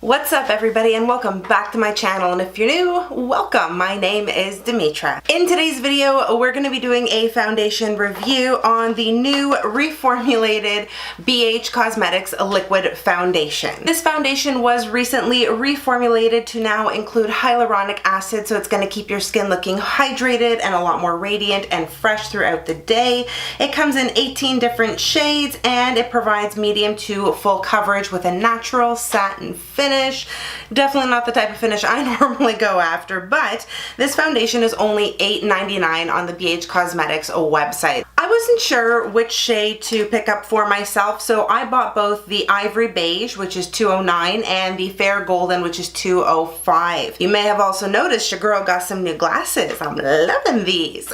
What's up everybody and welcome back to my channel, and if you're new, welcome. My name is Dimitra. In today's video, we're going to be doing a foundation review on the new reformulated BH Cosmetics liquid foundation. This foundation was recently reformulated to now include hyaluronic acid, so it's going to keep your skin looking hydrated and a lot more radiant and fresh throughout the day. It comes in 18 different shades and it provides medium to full coverage with a natural satin finish. Definitely not the type of finish I normally go after, but this foundation is only $8.99 on the BH Cosmetics website. I wasn't sure which shade to pick up for myself, so I bought both the Ivory Beige, which is $209, and the Fair Golden, which is $205. You may have also noticed your girl got some new glasses. I'm loving these.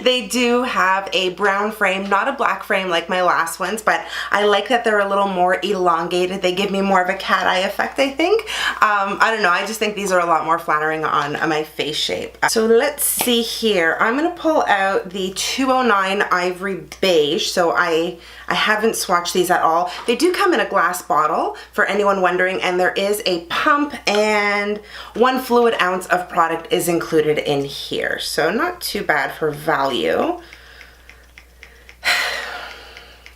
They do have a brown frame, not a black frame like my last ones, but I like that they're a little more elongated. They give me more of a cat eye effect, I think. I don't know, I just think these are a lot more flattering on my face shape. So let's see here. I'm gonna pull out the 209 Ivory Beige. So I haven't swatched these at all. They do come in a glass bottle for anyone wondering, and there is a pump and 1 fluid ounce of product is included in here. So not too bad for value.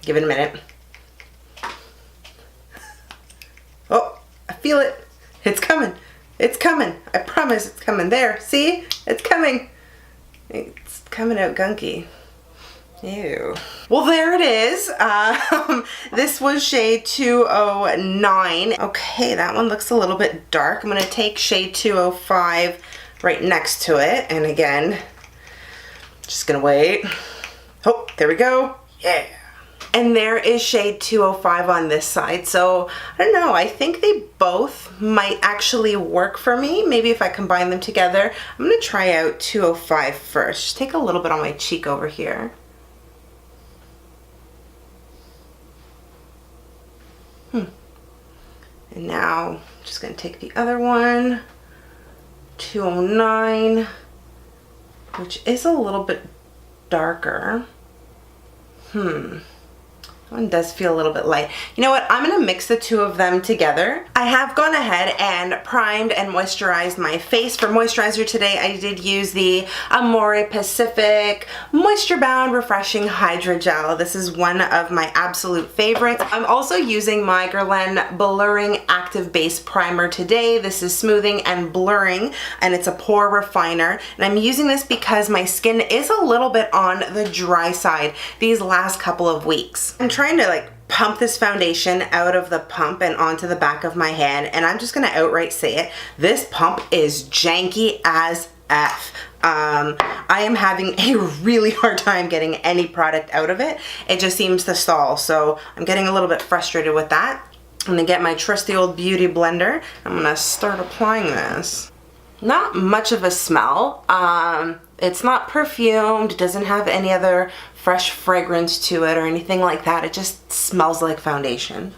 Give it a minute. Oh, I feel it. It's coming. It's coming. I promise it's coming. There, see? It's coming. It's coming out gunky. Ew. Well, there it is. This was shade 209. Okay, that one looks a little bit dark. I'm going to take shade 205 right next to it. And again, just going to wait. Oh, there we go. Yeah. And there is shade 205 on this side. So, I don't know, I think they both might actually work for me. Maybe if I combine them together. I'm going to try out 205 first. Just take a little bit on my cheek over here. And now, I'm just going to take the other one, 209, which is a little bit darker. One does feel a little bit light. You know what? I'm going to mix the two of them together. I have gone ahead and primed and moisturized my face. For moisturizer today, I did use the Amore Pacific Moisture Bound Refreshing Hydrogel. This is one of my absolute favorites. I'm also using my Guerlain Blurring Active Base Primer today. This is smoothing and blurring, and it's a pore refiner. And I'm using this because my skin is a little bit on the dry side these last couple of weeks. I'm trying to like pump this foundation out of the pump and onto the back of my hand, and I'm just gonna outright say it. This pump is janky as F. I am having a really hard time getting any product out of it. It just seems to stall, so I'm getting a little bit frustrated with that. I'm gonna get my trusty old beauty blender. I'm gonna start applying this. Not much of a smell. It's not perfumed, it doesn't have any other fresh fragrance to it or anything like that. It just smells like foundation.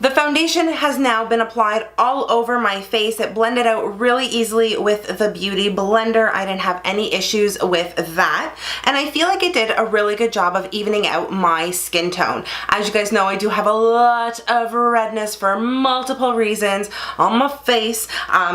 The foundation has now been applied all over my face. It blended out really easily with the Beauty Blender. I didn't have any issues with that. And I feel like it did a really good job of evening out my skin tone. As you guys know, I do have a lot of redness for multiple reasons on my face.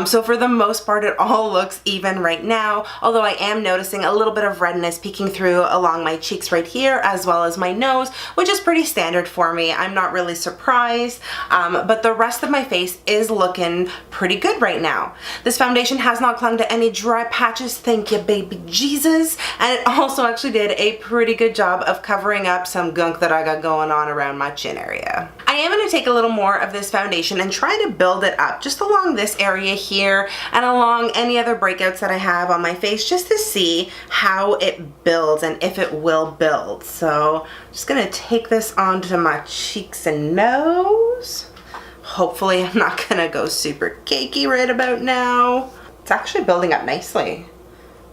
So for the most part, it all looks even right now. Although I am noticing a little bit of redness peeking through along my cheeks right here, as well as my nose, which is pretty standard for me. I'm not really surprised. But the rest of my face is looking pretty good right now. This foundation has not clung to any dry patches, thank you baby Jesus, and it also actually did a pretty good job of covering up some gunk that I got going on around my chin area. I am going to take a little more of this foundation and try to build it up just along this area here and along any other breakouts that I have on my face, just to see how it builds and if it will build. So I'm just going to take this onto my cheeks and nose. Hopefully I'm not gonna go super cakey right about now. It's actually building up nicely.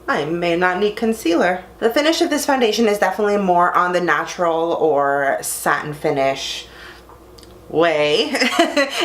I may not need concealer. The finish of this foundation is definitely more on the natural or satin finish way.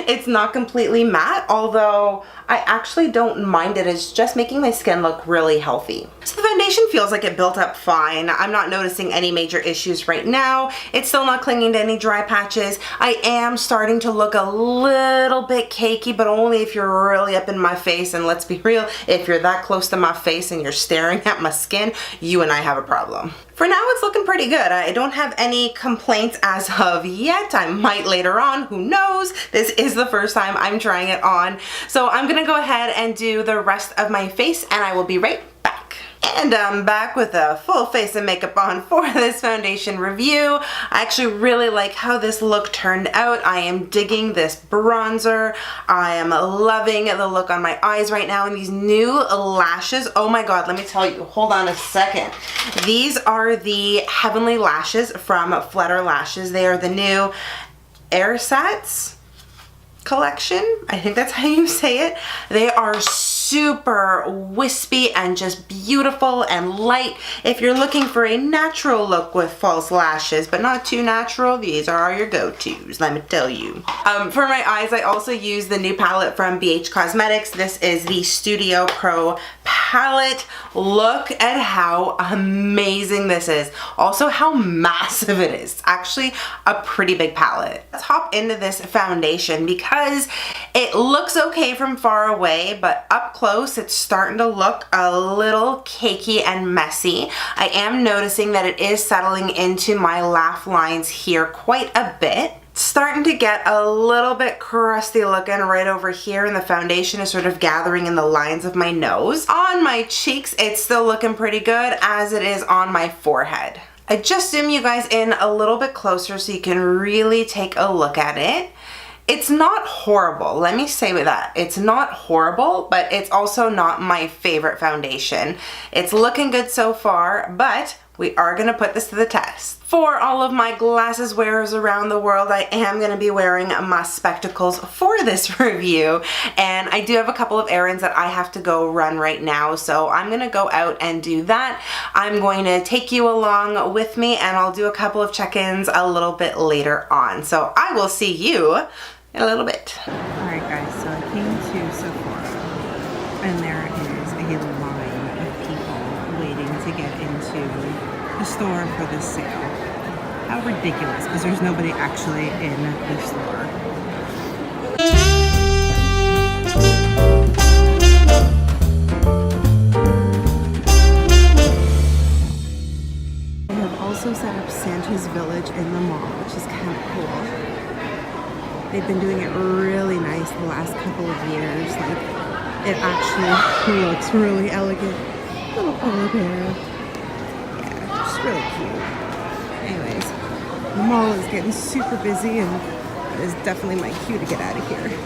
It's not completely matte, although I actually don't mind it. It's just making my skin look really healthy. So the foundation feels like it built up fine. I'm not noticing any major issues right now. It's still not clinging to any dry patches. I am starting to look a little bit cakey, but only if you're really up in my face. And let's be real, if you're that close to my face and you're staring at my skin, you and I have a problem. For now, it's looking pretty good. I don't have any complaints as of yet. I might later on, who knows? This is the first time I'm trying it on. So I'm gonna go ahead and do the rest of my face and I will be right back. And I'm back with a full face of makeup on for this foundation review. I actually really like how this look turned out. I am digging this bronzer. I am loving the look on my eyes right now, and these new lashes. Oh my god, let me tell you. Hold on a second. These are the Heavenly Lashes from Flutter Lashes. They are the new Ersatz collection. I think that's how you say it. They are super wispy and just beautiful and light. If you're looking for a natural look with false lashes, but not too natural, these are your go-tos, let me tell you. For my eyes, I also use the new palette from BH Cosmetics. This is the Studio Pro palette. Look at how amazing this is. Also how massive it is. It's actually a pretty big palette. Let's hop into this foundation because it looks okay from far away, but up close it's starting to look a little cakey and messy. I am noticing that it is settling into my laugh lines here quite a bit. It's starting to get a little bit crusty looking right over here, and the foundation is sort of gathering in the lines of my nose. On my cheeks, it's still looking pretty good, as it is on my forehead. I just zoom you guys in a little bit closer so you can really take a look at it. It's not horrible, let me say with that. It's not horrible, but it's also not my favorite foundation. It's looking good so far, but we are gonna put this to the test. For all of my glasses wearers around the world, I am gonna be wearing my spectacles for this review, and I do have a couple of errands that I have to go run right now, so I'm gonna go out and do that. I'm going to take you along with me, and I'll do a couple of check-ins a little bit later on. So I will see you in a little bit. Alright guys, so I came to Sephora and there is a line of people waiting to get into the store for this sale. How ridiculous, because there's nobody actually in the store. They have also set up Santa's Village in the mall, which is kind of cool. They've been doing it really nice the last couple of years. Like, it actually looks really elegant. Little polar bear. Yeah, just really cute. Anyways, the mall is getting super busy, and it is definitely my cue to get out of here.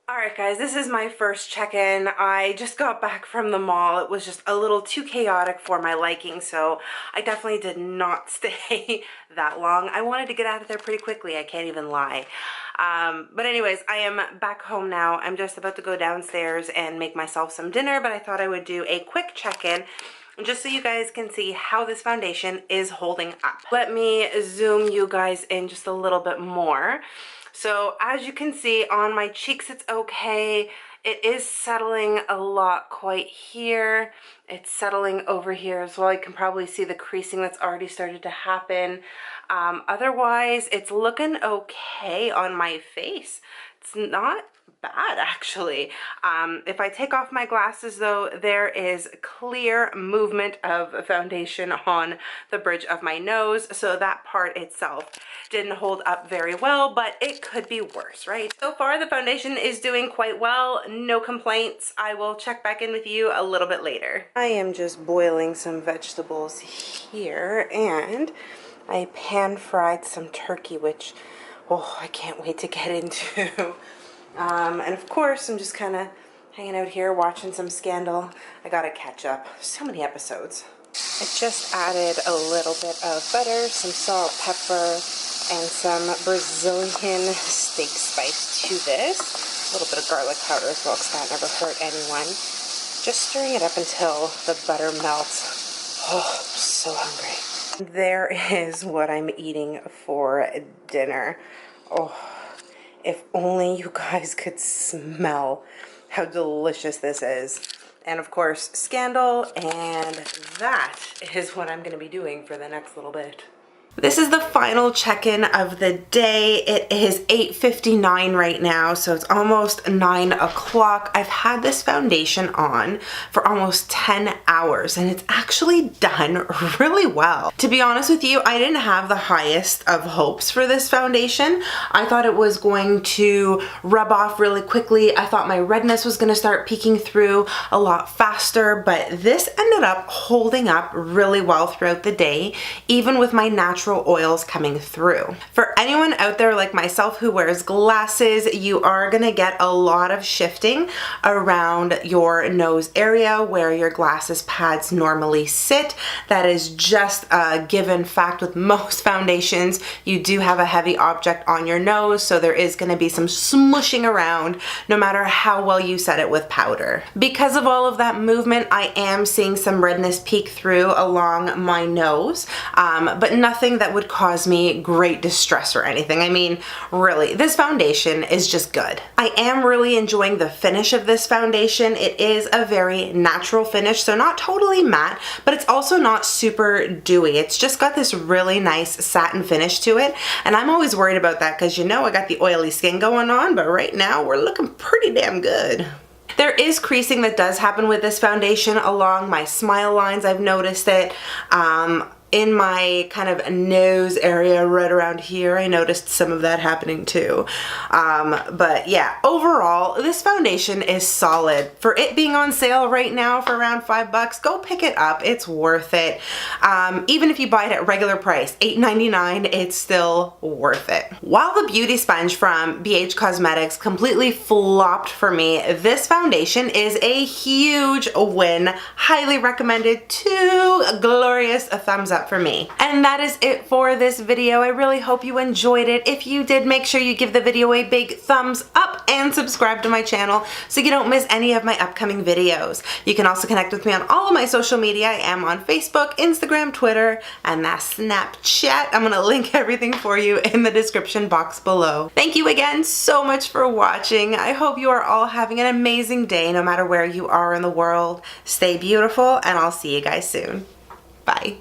Alright guys, this is my first check-in. I just got back from the mall. It was just a little too chaotic for my liking, so I definitely did not stay that long. I wanted to get out of there pretty quickly, I can't even lie. But anyways, I am back home now. I'm just about to go downstairs and make myself some dinner, but I thought I would do a quick check-in just so you guys can see how this foundation is holding up. Let me zoom you guys in just a little bit more. So as you can see on my cheeks, it's okay. It is settling a lot quite here. It's settling over here as well. You can probably see the creasing that's already started to happen. Otherwise, it's looking okay on my face. It's not bad actually. If I take off my glasses though, there is clear movement of foundation on the bridge of my nose, so that part itself didn't hold up very well, but it could be worse, right? So far the foundation is doing quite well, no complaints. I will check back in with you a little bit later. I am just boiling some vegetables here, and I pan fried some turkey, which, oh, I can't wait to get into. And of course, I'm just kind of hanging out here watching some Scandal. I gotta catch up. So many episodes. I just added a little bit of butter, some salt, pepper, and some Brazilian steak spice to this. A little bit of garlic powder as well, because that never hurt anyone. Just stirring it up until the butter melts. Oh, I'm so hungry. There is what I'm eating for dinner. Oh. If only you guys could smell how delicious this is. And of course, Scandal, and that is what I'm gonna be doing for the next little bit. This is the final check-in of the day. It is 8:59 right now, so it's almost 9 o'clock. I've had this foundation on for almost 10 hours, and it's actually done really well. To be honest with you, I didn't have the highest of hopes for this foundation. I thought it was going to rub off really quickly. I thought my redness was gonna start peeking through a lot faster, but this ended up holding up really well throughout the day, even with my natural oils coming through. For anyone out there like myself who wears glasses, you are gonna get a lot of shifting around your nose area where your glasses pads normally sit. That is just a given fact with most foundations. You do have a heavy object on your nose, so there is gonna be some smushing around no matter how well you set it with powder. Because of all of that movement, I am seeing some redness peek through along my nose, but nothing that would cause me great distress or anything. I mean, really, this foundation is just good. I am really enjoying the finish of this foundation. It is a very natural finish, so not totally matte, but it's also not super dewy. It's just got this really nice satin finish to it, and I'm always worried about that because, you know, I got the oily skin going on, but right now we're looking pretty damn good. There is creasing that does happen with this foundation along my smile lines. I've noticed it. In my kind of nose area right around here, I noticed some of that happening too. But yeah, overall, this foundation is solid. For it being on sale right now for around $5, go pick it up. It's worth it. Even if you buy it at regular price, $8.99, it's still worth it. While the beauty sponge from BH Cosmetics completely flopped for me, this foundation is a huge win. Highly recommended. 2 glorious thumbs up for me. And that is it for this video. I really hope you enjoyed it. If you did, make sure you give the video a big thumbs up and subscribe to my channel so you don't miss any of my upcoming videos. You can also connect with me on all of my social media. I am on Facebook, Instagram, Twitter, and that's Snapchat. I'm gonna link everything for you in the description box below. Thank you again so much for watching. I hope you are all having an amazing day no matter where you are in the world. Stay beautiful, and I'll see you guys soon. Bye.